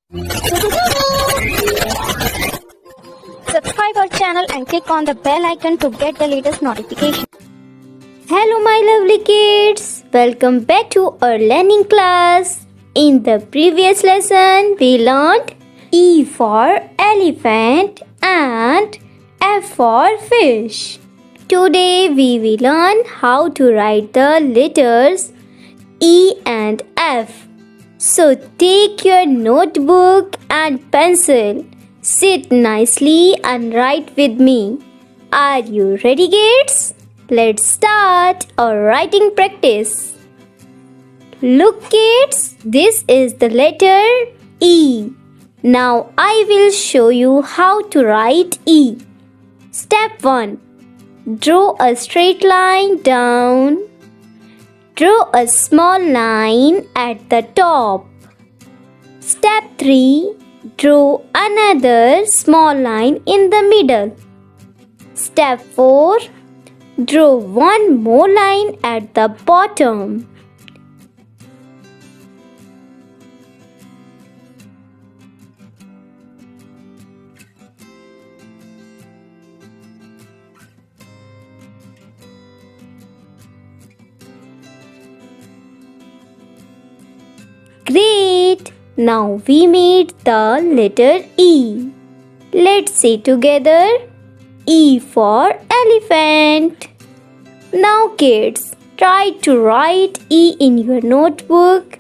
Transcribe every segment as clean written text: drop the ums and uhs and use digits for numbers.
Subscribe our channel and click on the bell icon to get the latest notification. Hello my lovely kids, welcome back to our learning class. In the previous lesson we learned E for elephant and F for fish. Today we will learn how to write the letters E and F. So take your notebook and pencil. Sit nicely and write with me. Are you ready, kids? Let's start our writing practice. Look, kids, this is the letter E. Now I will show you how to write E. Step 1. Draw a straight line down. Draw a small line at the top. Step 3. Draw another small line in the middle. Step 4. Draw one more line at the bottom. Great! Now we made the letter E. Let's say together E for elephant. Now kids, try to write E in your notebook.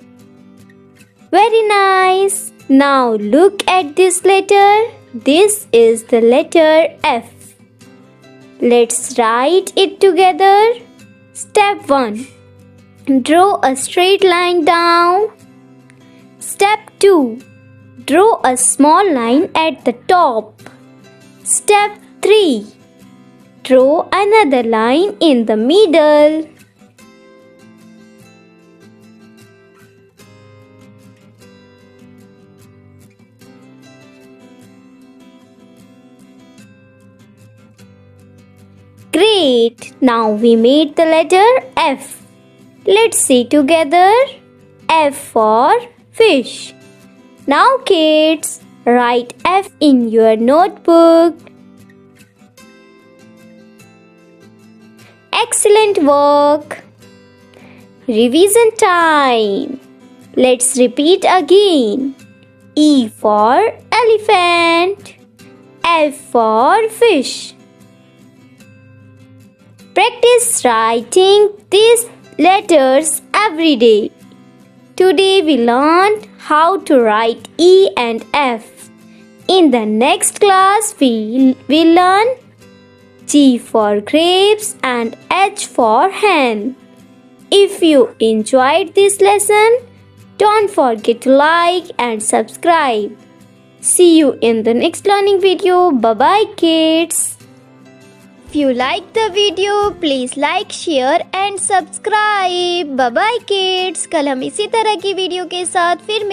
Very nice. Now look at this letter. This is the letter F. Let's write it together. Step 1. Draw a straight line down. Step 2. Draw a small line at the top. Step 3. Draw another line in the middle. Great! Now we made the letter F. Let's say together F for fish. Now kids, write F in your notebook. Excellent work. Revision time. Let's repeat again. E for elephant. F for fish. Practice writing these letters every day. Today we learned how to write E and F. In the next class we will learn G for grapes and H for hen. If you enjoyed this lesson, don't forget to like and subscribe. See you in the next learning video. Bye-bye kids. If you like the video, please like, share and subscribe. Bye-bye kids. कल हम इसी तरह की video के साथ फिर